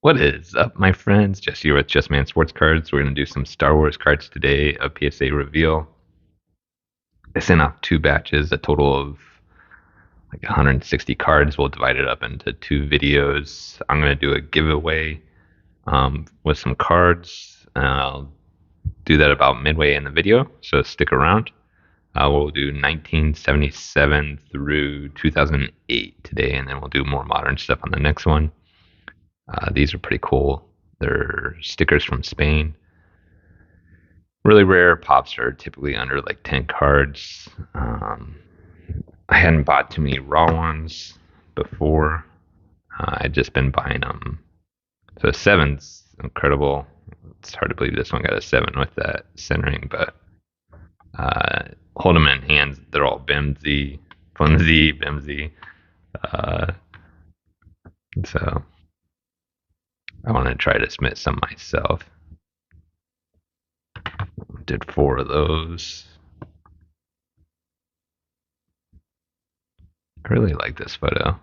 What is up, my friends? Jesse here with Just Man Sports Cards. We're going to do some Star Wars cards today, a PSA reveal. I sent out two batches, a total of like 160 cards. We'll divide it up into two videos. I'm going to do a giveaway with some cards. I'll do that about midway in the video, so stick around. We'll do 1977 through 2008 today, and then we'll do more modern stuff on the next one. These are pretty cool. They're stickers from Spain. Really rare. Pops are typically under like 10 cards. I hadn't bought too many raw ones before. I'd just been buying them. So seven's incredible. It's hard to believe this one got a seven with that centering, but hold them in hands. They're all bimsy, flimsy, bimsy. So I want to try to submit some myself. Did four of those. I really like this photo.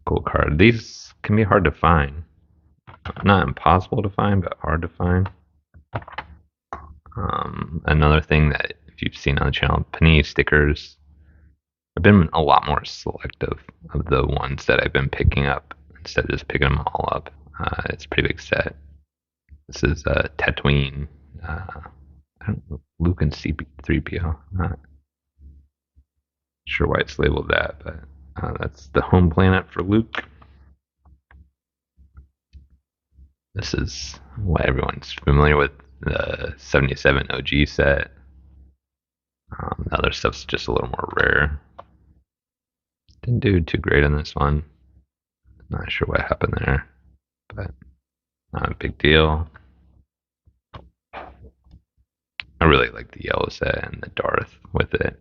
Cool card. These can be hard to find. Not impossible to find, but hard to find. Another thing that if you've seen on the channel, Panini stickers. I've been a lot more selective of the ones that I've been picking up instead of just picking them all up. It's a pretty big set. This is Tatooine. Luke and C3PO. Not sure why it's labeled that, but that's the home planet for Luke. This is what everyone's familiar with, the 77 OG set. The other stuff's just a little more rare. Didn't do too great on this one. Not sure what happened there, but not a big deal. I really like the yellow set and the Darth with it.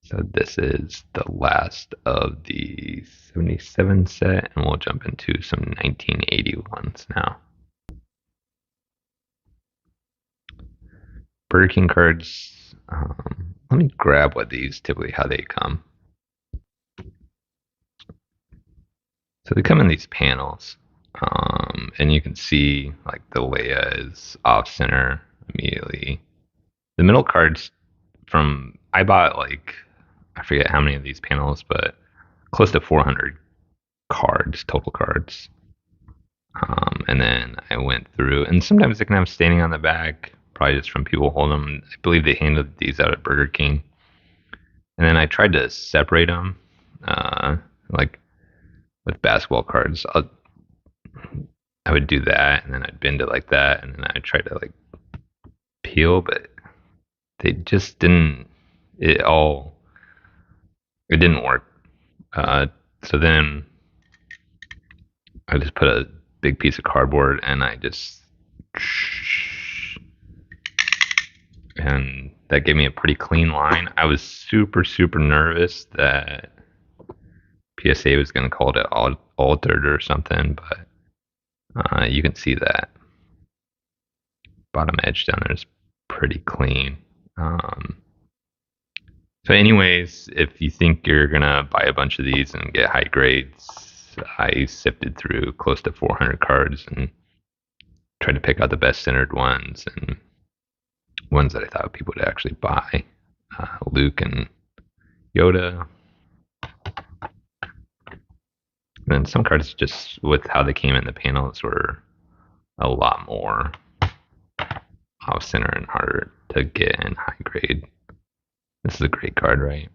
So this is the last of the 77 set, and we'll jump into some 1981s now. Burger King cards. Let me grab what these typically how they come. So they come in these panels, and you can see like the Leia is off center immediately. The middle cards I bought like I forget how many of these panels, but close to 400 cards, total cards. And then I went through, and sometimes they can have staining on the back, probably just from people holding them. I believe they handed these out at Burger King. And then I tried to separate them, like with basketball cards. I would do that, and then I'd bend it like that, and then I'd try to like peel, but they just didn't. It didn't work. So then I just put a big piece of cardboard and and that gave me a pretty clean line. I was super, super nervous that PSA was going to call it altered or something, but you can see that bottom edge down there is pretty clean. So anyways, if you think you're going to buy a bunch of these and get high grades, I sifted through close to 400 cards and tried to pick out the best centered ones and ones that I thought people would actually buy. Luke and Yoda. And some cards just with how they came in the panels were a lot more off center and harder to get in high grade. This is a great card, right?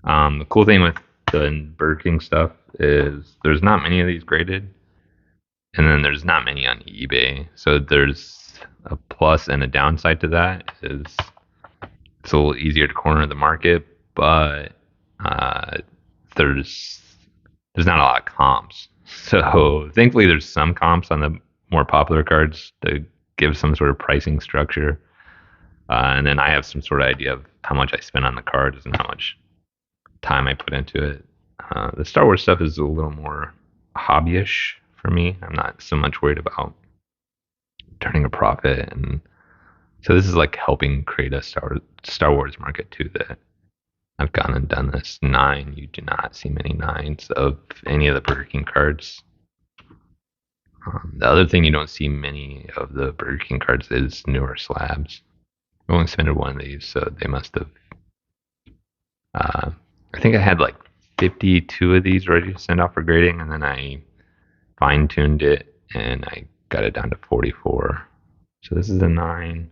The cool thing with the Burger King stuff is there's not many of these graded, and then there's not many on eBay. So there's a plus and a downside to that is it's a little easier to corner the market, but there's not a lot of comps. So thankfully there's some comps on the more popular cards to give some sort of pricing structure. And then I have some sort of idea of how much I spend on the cards and how much time I put into it. The Star Wars stuff is a little more hobbyish for me. I'm not so much worried about turning a profit, and so this is like helping create a Star Wars market too that I've gone and done this. 9, you do not see many 9s of any of the Burger King cards. The other thing you don't see many of the Burger King cards is newer slabs. I only submitted one of these, so they must have. Uh, I think I had like 52 of these ready to send off for grading, and then I fine tuned it and I got it down to 44. So this is a 9.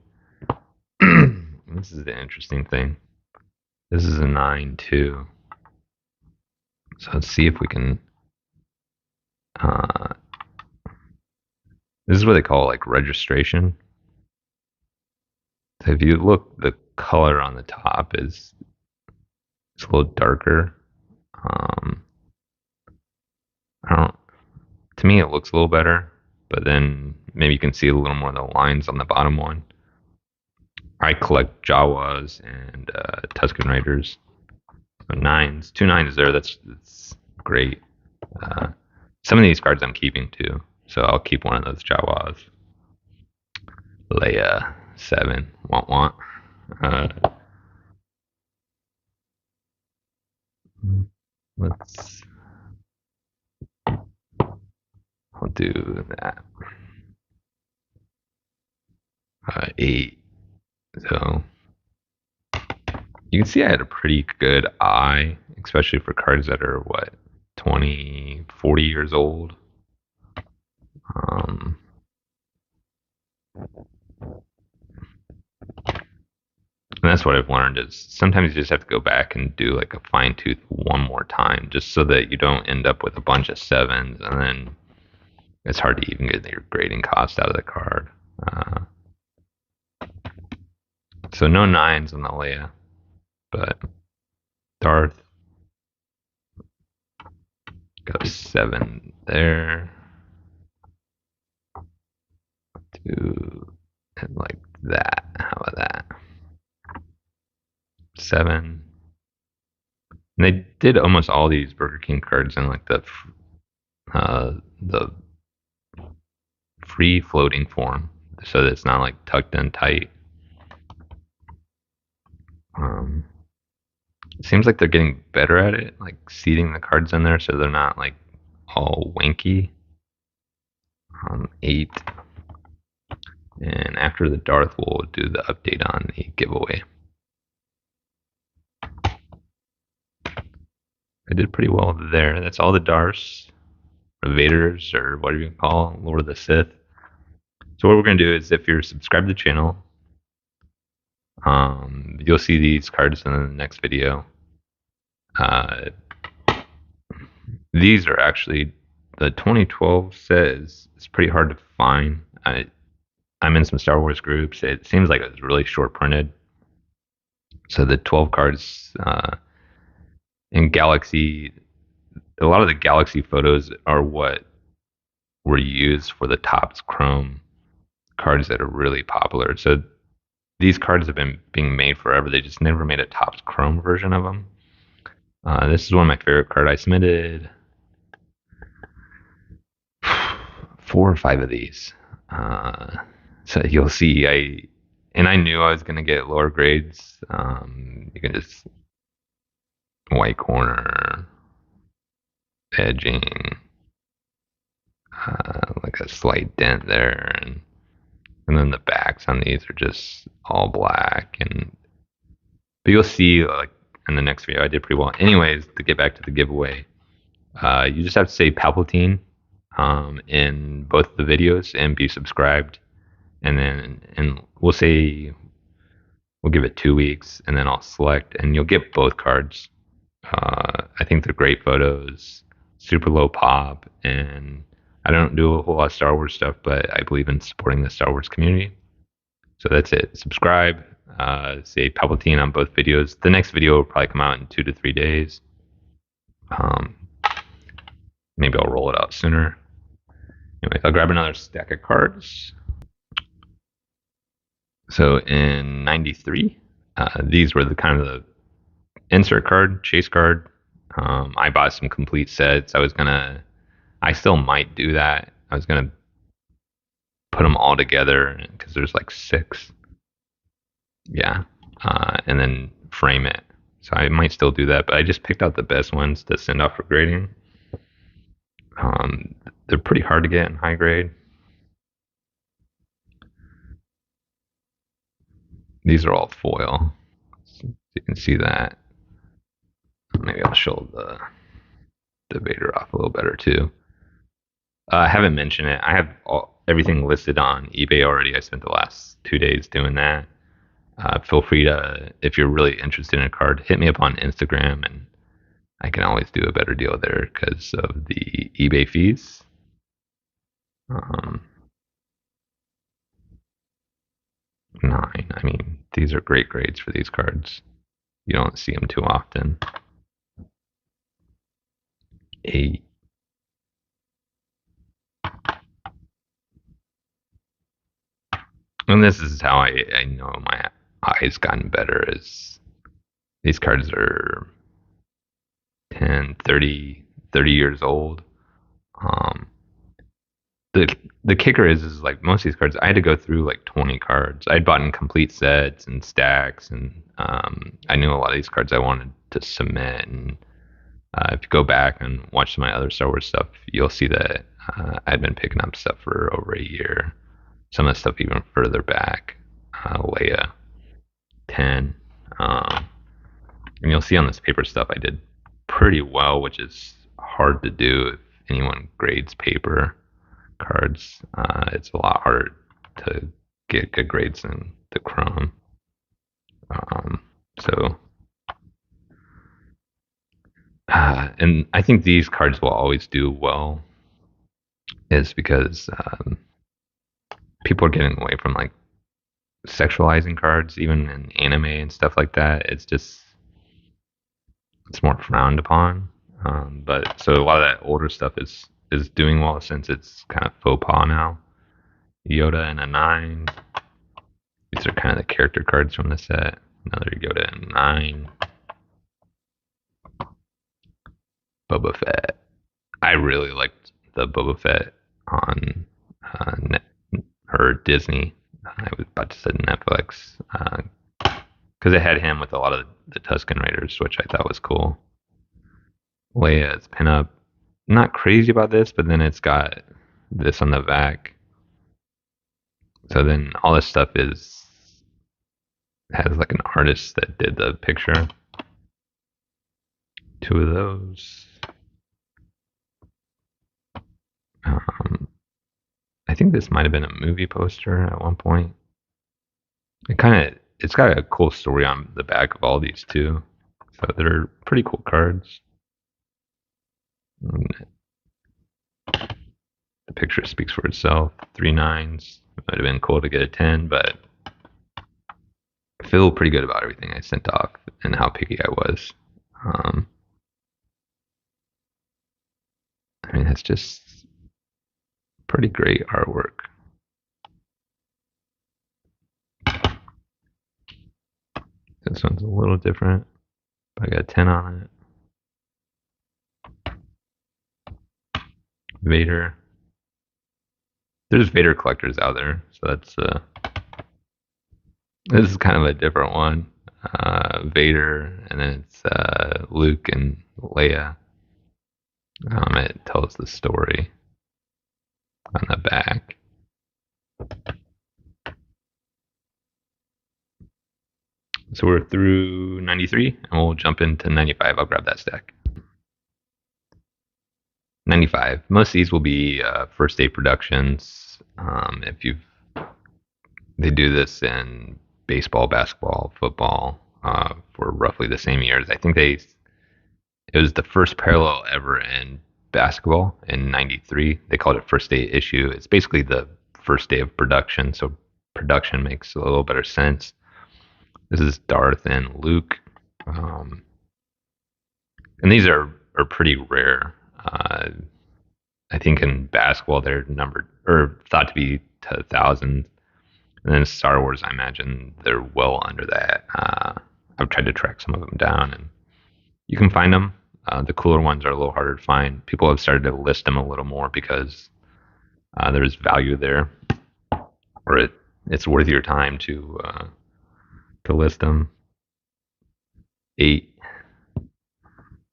This is the interesting thing. This is a 9 too. So let's see if we can. Uh, this is what they call like registration. So if you look, the color on the top is it's a little darker. Um, I don't. To me, it looks a little better, but then maybe you can see a little more of the lines on the bottom one. I collect Jawas and Tusken Raiders. So 9s, 2 9s there. That's great. Uh, some of these cards I'm keeping too, so I'll keep one of those Jawas. Leia 7, want. Uh, let's. I'll do that. 8. So you can see I had a pretty good eye, especially for cards that are what 20, 40 years old. Um, and that's what I've learned is sometimes you just have to go back and do like a fine tooth one more time, just so that you don't end up with a bunch of 7s, and then it's hard to even get your grading cost out of the card. So no 9s on the Leia, but Darth got a 7 there. Do it like that. How about that? 7. And they did almost all these Burger King cards in like the free floating form, so that it's not like tucked in tight. It seems like they're getting better at it, like seating the cards in there so they're not like all wanky. 8. And after the Darth, we'll do the update on the giveaway. I did pretty well there. That's all the Darths, or Vaders, or whatever you call Lord of the Sith. So what we're going to do is, if you're subscribed to the channel, you'll see these cards in the next video. These are actually the 2012 set is pretty hard to find. I'm in some Star Wars groups. It seems like it was really short printed. So the 12 cards in Galaxy, a lot of the Galaxy photos are what were used for the Topps Chrome cards that are really popular. So these cards have been being made forever. They just never made a Topps Chrome version of them. This is one of my favorite cards. I submitted 4 or 5 of these. So you'll see, I knew I was going to get lower grades. You can just white corner, edging, like a slight dent there, and then the backs on these are just all black. But you'll see, like in the next video, I did pretty well. Anyways, to get back to the giveaway, you just have to say Palpatine in both the videos and be subscribed. And we'll give it 2 weeks, and then I'll select, and you'll get both cards. I think they're great photos, super low pop, and I don't do a whole lot of Star Wars stuff, but I believe in supporting the Star Wars community. So that's it. Subscribe, say Palpatine on both videos. The next video will probably come out in 2 to 3 days. Maybe I'll roll it out sooner. Anyway, I'll grab another stack of cards. So in 93, these were the kind of the insert card, chase card. I bought some complete sets. I still might do that. I was gonna put them all together because there's like 6. Yeah. And then frame it. So I might still do that, but I just picked out the best ones to send off for grading. Um, they're pretty hard to get in high grade. These are all foil. So you can see that. Maybe I'll show the Vader off a little better too. I haven't mentioned it. I have everything listed on eBay already. I spent the last 2 days doing that. Feel free to, if you're really interested in a card, hit me up on Instagram, and I can always do a better deal there because of the eBay fees. Um, 9. I mean, these are great grades for these cards. You don't see them too often. 8. And this is how I know my eyes gotten better is these cards are 10, 30 years old. Um, the kicker is like most of these cards, I had to go through like 20 cards. I'd bought in complete sets and stacks, and I knew a lot of these cards I wanted to submit. And if you go back and watch some of my other Star Wars stuff, you'll see that I'd been picking up stuff for over a year. Some of the stuff even further back. Leia 10. And you'll see on this paper stuff I did pretty well, which is hard to do if anyone grades paper cards. It's a lot harder to get good grades than the Chrome. So, and I think these cards will always do well, is because people are getting away from like sexualizing cards, even in anime and stuff like that. It's more frowned upon. But so a lot of that older stuff is doing well since it's kind of faux pas now. Yoda and a 9. These are kind of the character cards from the set. Another Yoda and 9. Boba Fett. I really liked the Boba Fett on or Disney. I was about to say Netflix because it had him with a lot of the Tusken Raiders, which I thought was cool. Leia's pinup. Not crazy about this, but then it's got this on the back. So then all this stuff has like an artist that did the picture. 2 of those. I think this might have been a movie poster at one point. It's got a cool story on the back of all these too. So they're pretty cool cards. And the picture speaks for itself. 3 9s. It might have been cool to get a 10, but I feel pretty good about everything I sent off and how picky I was. I mean, it's just pretty great artwork. This one's a little different, but I got a 10 on it. Vader. There's Vader collectors out there, so that's this is kind of a different one. Vader, and then it's Luke and Leia. It tells the story on the back. So we're through 93, and we'll jump into 95. I'll grab that stack. 95. Most of these will be first day productions. They do this in baseball, basketball, football for roughly the same years. I think it was the first parallel ever in basketball in 93. They called it first day issue. It's basically the first day of production, so production makes a little better sense. This is Darth and Luke. And these are pretty rare. I think in basketball they're numbered or thought to be to thousands. And then Star Wars, I imagine they're well under that. I've tried to track some of them down, and you can find them. The cooler ones are a little harder to find. People have started to list them a little more because there's value there, or it's worth your time to list them. 8.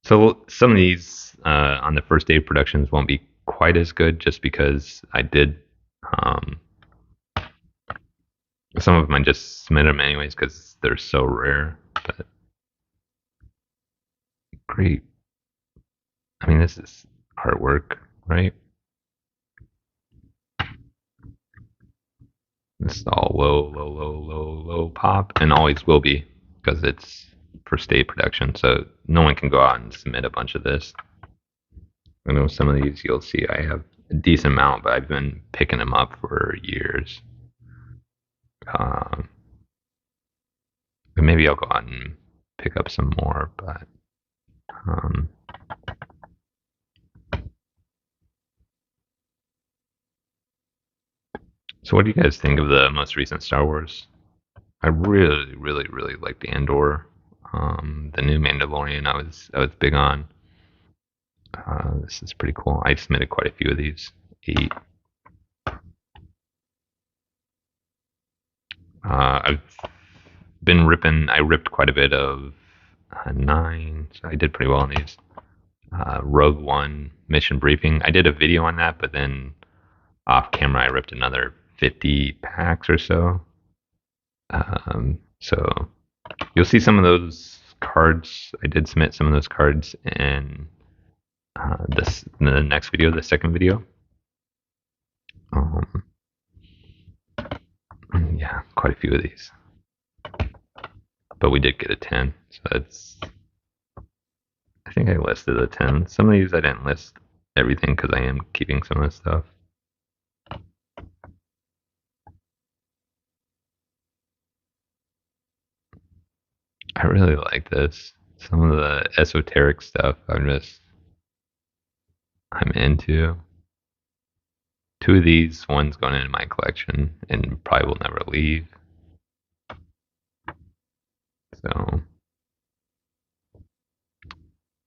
So some of these on the first day of productions won't be quite as good, just because I did um, some of them. I just submitted them anyways because they're so rare. But great. I mean, this is artwork, right? This is all low, low, low, low, low pop, and always will be because it's for state production. So no one can go out and submit a bunch of this. I know some of these you'll see I have a decent amount, but I've been picking them up for years. Um, maybe I'll go out and pick up some more, but um, so what do you guys think of the most recent Star Wars? I really, really, really like the Andor, the new Mandalorian. I was big on. This is pretty cool. I submitted quite a few of these. 8. I've been ripping. I ripped quite a bit of 9. So I did pretty well on these. Rogue One mission briefing. I did a video on that, but then off camera I ripped another 50 packs or so. So you'll see some of those cards. I did submit some of those cards in the next video, the second video. Um, yeah, quite a few of these, but we did get a 10, so that's. I think I listed a 10. Some of these I didn't list everything because I am keeping some of this stuff. I really like this. Some of the esoteric stuff I'm into. 2 of these, one's going into my collection and probably will never leave. So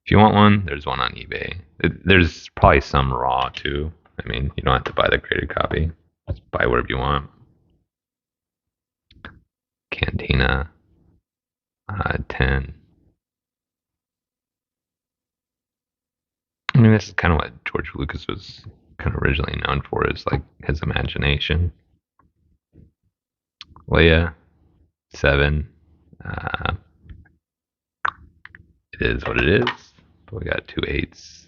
if you want one, there's one on eBay. There's probably some raw too. I mean, you don't have to buy the graded copy. Just buy whatever you want. Cantina, 10. I mean, this is kind of what George Lucas was kind of originally known for, is like his imagination. Leia, 7. Uh, it is what it is. But we got 2 8s.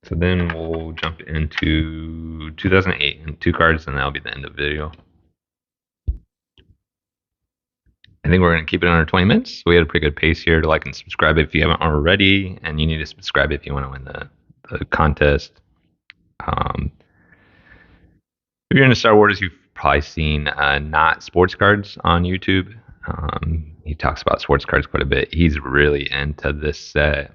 So then we'll jump into 2008 and 2 cards, and that'll be the end of the video. I think we're going to keep it under 20 minutes. We had a pretty good pace here. To like and subscribe if you haven't already, and you need to subscribe if you want to win the contest. If you're into Star Wars, you've probably seen Not Sports Cards on YouTube. He talks about sports cards quite a bit. He's really into this set.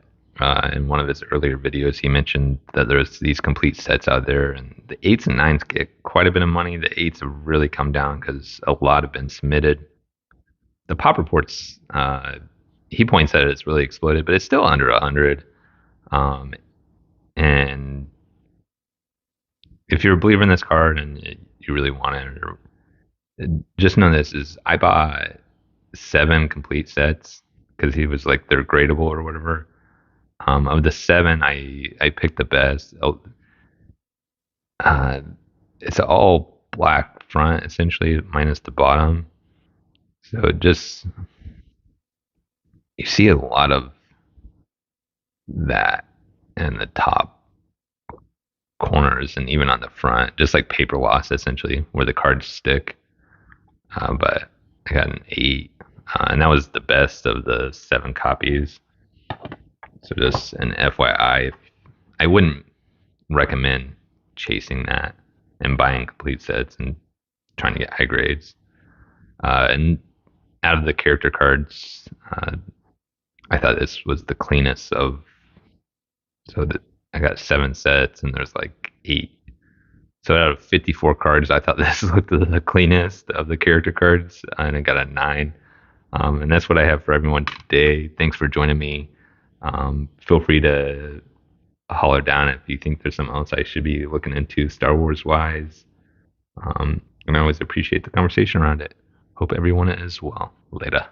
In one of his earlier videos, he mentioned that there's these complete sets out there, and the 8s and 9s get quite a bit of money. The 8s have really come down because a lot have been submitted. The pop reports, he points at it's really exploded, but it's still under 100. And if you're a believer in this card and you really want it, just know this is I bought 7 complete sets because he was like they're gradable or whatever. Of the 7, I picked the best. Uh, it's all black front essentially, minus the bottom. So just you see a lot of that in the top corners and even on the front, just like paper loss essentially, where the cards stick. But I got an 8, and that was the best of the 7 copies. So just an FYI, I wouldn't recommend chasing that and buying complete sets and trying to get high grades. And out of the character cards, I thought this was the cleanest of. So that I got 7 sets and there's like 8. So out of 54 cards, I thought this looked the cleanest of the character cards, and I got a 9. And that's what I have for everyone today. Thanks for joining me. Feel free to holler down if you think there's something else I should be looking into Star Wars wise. And I always appreciate the conversation around it. Hope everyone is well. Later.